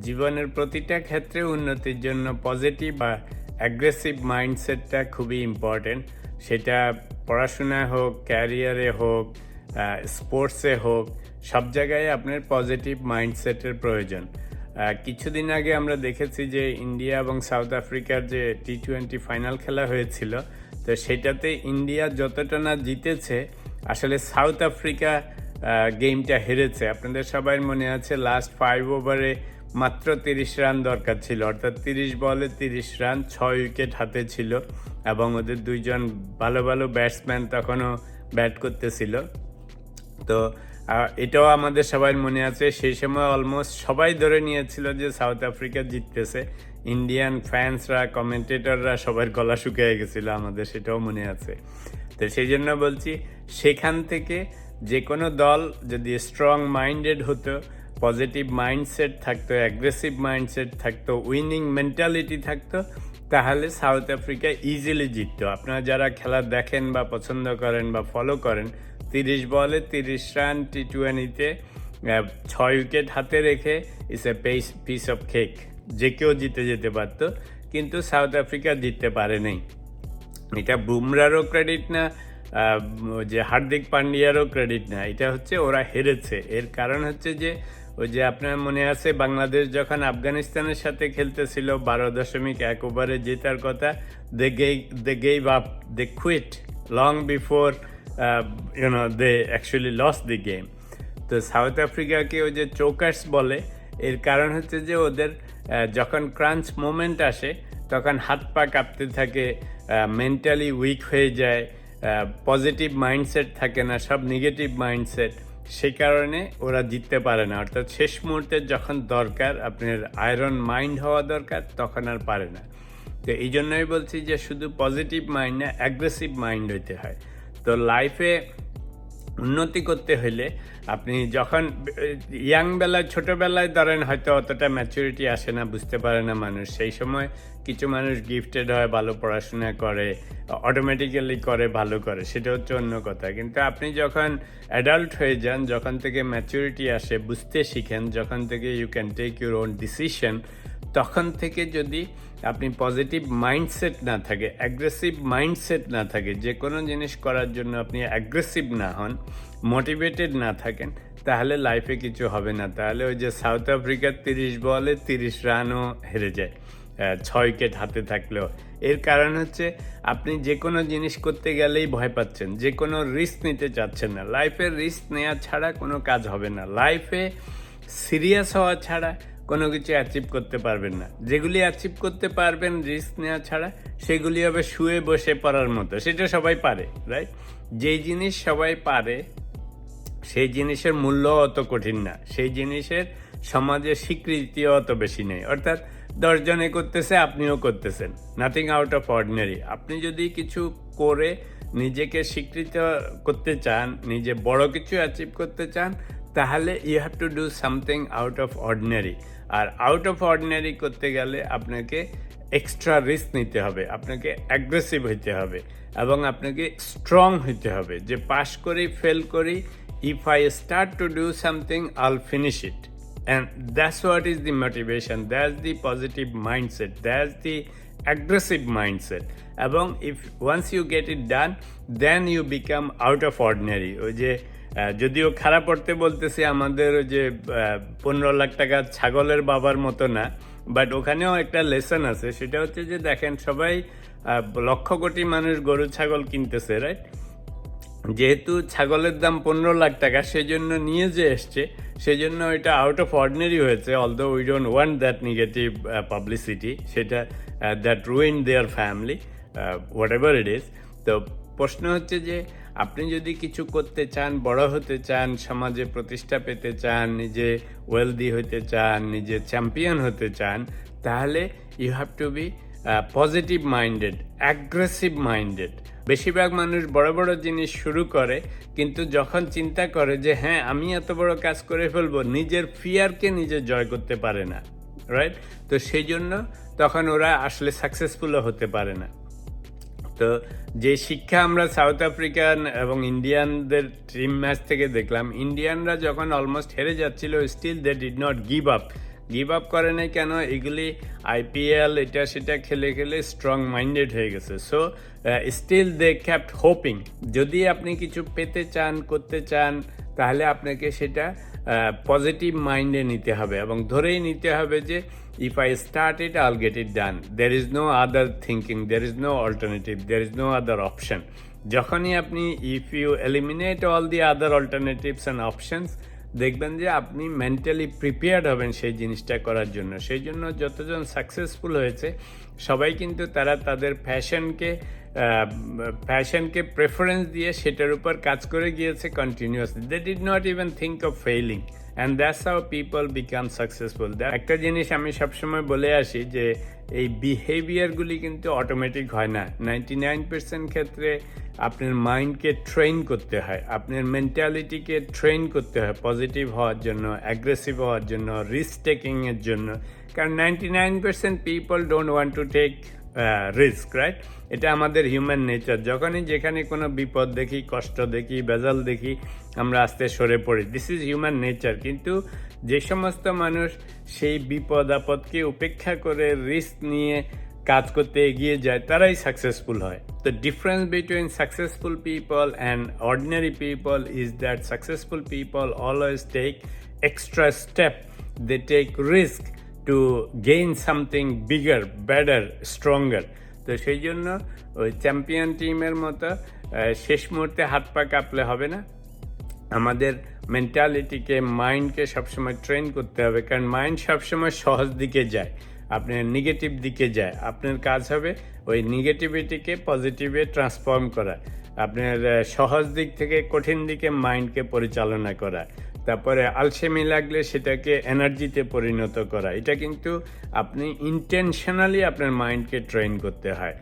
জীবনের প্রতিটা ক্ষেত্রে উন্নতির জন্য পজিটিভ বা অ্যাগ্রেসিভ মাইন্ডসেটটা খুবই ইম্পর্টেন্ট। সেটা পড়াশোনায় হোক, ক্যারিয়ারে হোক, স্পোর্টসে হোক, সব জায়গায় আপনার পজিটিভ মাইন্ডসেটের প্রয়োজন। কিছুদিন আগে আমরা দেখেছি যে ইন্ডিয়া এবং সাউথ আফ্রিকার যে T20 ফাইনাল খেলা হয়েছিল, তো সেটাতে ইন্ডিয়া যতটা না জিতেছে, আসলে সাউথ আফ্রিকা গেমটা হেরেছে। আপনাদের সবাই মনে আছে লাস্ট 5 ওভারে মাত্র 30 রান দরকার ছিল, অর্থাৎ 30 বলে 30 রান, 6 উইকেট হাতে ছিল এবং ওদের দুইজন ভালো ভালো ব্যাটসম্যান তখনও ব্যাট করতেছিল। তো এটাও আমাদের সবাই মনে আছে, সেই সময় অলমোস্ট সবাই ধরে নিয়েছিল যে সাউথ আফ্রিকা জিততেছে। ইন্ডিয়ান ফ্যান্সরা, কমেন্টেটররা সবার গলা শুকিয়ে গেছিল, আমাদের সেটাও মনে আছে। তো সেই জন্য বলছি, সেখান থেকে যে কোনো দল যদি স্ট্রং মাইন্ডেড হতো, পজিটিভ মাইন্ডসেট থাকতো, অ্যাগ্রেসিভ মাইন্ডসেট থাকতো, উইনিং মেন্টালিটি থাকতো, তাহলে সাউথ আফ্রিকা ইজিলি জিততো। আপনারা যারা খেলা দেখেন বা পছন্দ করেন বা ফলো করেন, 30 বলে 30 রান T20-তে 6 উইকেট হাতে রেখে it's a piece of cake. যে কেউ জিতে যেতে পারতো, কিন্তু সাউথ আফ্রিকা জিততে পারে নাই। এটা বুমরারও ক্রেডিট না, যে হার্দিক পান্ডিয়ারও ক্রেডিট না, এটা হচ্ছে ওরা হেরেছে। এর কারণ হচ্ছে যে ওই যে আপনার মনে আছে বাংলাদেশ যখন আফগানিস্তানের সাথে খেলতেছিল, 12.1 ওভারে জেতার কথা, they gave up, they quit long before they actually lost the game. তো সাউথ আফ্রিকাকে ওই যে চোকার্স বলে, এর কারণ হচ্ছে যে ওদের যখন ক্রাঞ্চ মোমেন্ট আসে তখন হাত পা কাঁপতে থাকে, মেন্টালি উইক হয়ে যায়, পজিটিভ মাইন্ডসেট থাকে না, সব নেগেটিভ মাইন্ডসেট। সেই কারণে ওরা জিততে পারে না, অর্থাৎ শেষ মুহূর্তে যখন দরকার, আপনার আয়রন মাইন্ড হওয়া দরকার, তখন আর পারে না। তো এই জন্যই বলছি যে শুধু পজিটিভ মাইন্ড না, অ্যাগ্রেসিভ মাইন্ড হইতে হয়। তো লাইফে উন্নতি করতে হলে আপনি যখন ইয়াং বেলায়, ছোটোবেলায় ধরেন হয়তো অতটা ম্যাচুরিটি আসে না, বুঝতে পারে না মানুষ, সেই সময় কিছু মানুষ গিফটেড হয়, ভালো পড়াশোনা করে, অটোমেটিক্যালি করে, ভালো করে, সেটা হচ্ছে অন্য কথা। কিন্তু আপনি যখন অ্যাডাল্ট হয়ে যান, যখন থেকে ম্যাচুরিটি আসে, বুঝতে শিখেন, যখন থেকে you can take your own decision, তখন থেকে যদি আপনি পজিটিভ মাইন্ডসেট না থাকে, অ্যাগ্রেসিভ মাইন্ডসেট না থাকে, যে কোনো জিনিস করার জন্য আপনি অ্যাগ্রেসিভ না হন, মোটিভেটেড না থাকেন, তাহলে লাইফে কিছু হবে না। তাহলে ওই যে সাউথ আফ্রিকার 30 বলে 30 রানও হেরে যায় 6 উইকেট হাতে থাকলেও। এর কারণ হচ্ছে আপনি যে কোনো জিনিস করতে গেলেই ভয় পাচ্ছেন, যে কোনো রিস্ক নিতে চাচ্ছেন না। লাইফের রিস্ক নেওয়া ছাড়া কোনো কাজ হবে না। লাইফে সিরিয়াস হওয়া ছাড়া কোনো কিছু অ্যাচিভ করতে পারবেন না। যেগুলি অ্যাচিভ করতে পারবেন রিস্ক নেওয়া ছাড়া, সেগুলি হবে শুয়ে বসে পড়ার মতো। সেটা সবাই পারে, রাইট? যেই জিনিস সবাই পারে, সেই জিনিসের মূল্য অত কঠিন না, সেই জিনিসের সমাজে স্বীকৃতিও অত বেশি নেই। অর্থাৎ 10 জনে করতেছে, আপনিও করতেছেন, নাথিং আউট অফ অর্ডিনারি। আপনি যদি কিছু করে নিজেকে স্বীকৃত করতে চান, নিজে বড় কিছু অ্যাচিভ করতে চান, তাহলে you have to do something out of ordinary. আর আউট অফ অর্ডিনারি করতে গেলে আপনাকে এক্সট্রা রিস্ক নিতে হবে, আপনাকে অ্যাগ্রেসিভ হইতে হবে এবং আপনাকে স্ট্রং হইতে হবে, যে পাশ করি ফেল করি, if I start to do something, I'll finish it. And that's what is the motivation, that's the positive mindset, that's the aggressive mindset. এবং if once you get it done, then you become out of ordinary. ওই যে যদিও খারাপ অর্থে বলতেছি, আমাদের ওই যে 15 লাখ টাকা ছাগলের বাবার মতো না, বাট ওখানেও একটা লেসন আছে। সেটা হচ্ছে যে দেখেন, সবাই লক্ষ কোটি মানুষ গরু ছাগল কিনতেছে, রাইট? যেহেতু ছাগলের দাম 15 লাখ টাকা, সেজন্য নিয়ে যে এসছে, সেজন্য এটা আউট অফ অর্ডিনারি হয়েছে। Although we don't want that negative publicity, সেটা that ruin their family, whatever it is. তো প্রশ্ন হচ্ছে যে আপনি যদি কিছু করতে চান, বড় হতে চান, সমাজে প্রতিষ্ঠা পেতে চান, নিজে ওয়েলদি হতে চান, নিজে চ্যাম্পিয়ন হতে চান, তাহলে you have to be positive minded, aggressive minded. বেশিরভাগ মানুষ বড় বড় জিনিস শুরু করে, কিন্তু যখন চিন্তা করে যে হ্যাঁ আমি এত বড় কাজ করে ফেলবো, নিজের ফিয়ারকে নিজে জয় করতে পারে না, রাইট? তো সেই জন্য তখন ওরা আসলে সাকসেসফুলও হতে পারে না। তো যে শিক্ষা আমরা সাউথ আফ্রিকান এবং ইন্ডিয়ানদের টিম ম্যাচ থেকে দেখলাম, ইন্ডিয়ানরা যখন অলমোস্ট হেরে যাচ্ছিল, still they did not give up, give up করে নাই কেন? এগুলি আইপিএল এটা সেটা খেলে খেলে স্ট্রং মাইন্ডেড হয়ে গেছে। So still they kept hoping. যদি আপনি কিছু পেতে চান, করতে চান, তাহলে আপনাকে সেটা পজিটিভ মাইন্ডে নিতে হবে এবং ধরেই নিতে হবে যে if I start it I'll get it done. There is no other thinking, there is no alternative, there is no other option. যখনই আপনি if you eliminate all the other alternatives and options, দেখবেন যে আপনি mentally prepared হবেন সেই জিনিসটা করার জন্য। সেই জন্য যতজন সাকসেসফুল হয়েছে সবাই কিন্তু তারা তাদের প্যাশনকে প্রেফারেন্স দিয়ে সেটার উপর কাজ করে গিয়েছে continuously. They did not even think of failing and that's how people become successful. একটা জিনিস আমি সবসময় বলে আসি যে এই বিহেভিয়ারগুলি কিন্তু অটোমেটিক হয় না। 99% ক্ষেত্রে আপনার মাইন্ডকে ট্রেন করতে হয়, আপনার মেন্টালিটিকে ট্রেন করতে হয় পজিটিভ হওয়ার জন্য, অ্যাগ্রেসিভ হওয়ার জন্য, রিস্ক টেকিংয়ের জন্য। কারণ 99% people don't want to take risk, right? এটা আমাদের হিউম্যান নেচার। যখনই যেখানে কোনো বিপদ দেখি, কষ্ট দেখি, বেজাল দেখি, আমরা আস্তে সরে পড়ি। This is human nature. কিন্তু যে সমস্ত মানুষ সেই বিপদ আপদকে উপেক্ষা করে রিস্ক নিয়ে কাজ করতে এগিয়ে যায়, তারাই সাকসেসফুল হয়। The difference between successful people and ordinary people is that successful people always take extra step. They take risk to gain something bigger, better, stronger. তো সেই জন্য ওই চ্যাম্পিয়ন টিমের মতো শেষ মুহূর্তে হাত পা কাঁপলে হবে না। আমাদের মেন্টালিটিকে, মাইন্ডকে সবসময় ট্রেন করতে হবে, কারণ মাইন্ড সবসময় সহজ দিকে যায়, আপনার নেগেটিভ দিকে যায়। আপনার কাজ হবে ওই নেগেটিভিটিকে পজিটিভে ট্রান্সফর্ম করা, আপনার সহজ দিক থেকে কঠিন দিকে মাইন্ডকে পরিচালনা করা, তারপরে আলসেমি লাগলে সেটাকে এনার্জিতে পরিণত করা। এটা কিন্তু আপনি ইন্টেনশনালি আপনার মাইন্ডকে ট্রেন করতে হয়।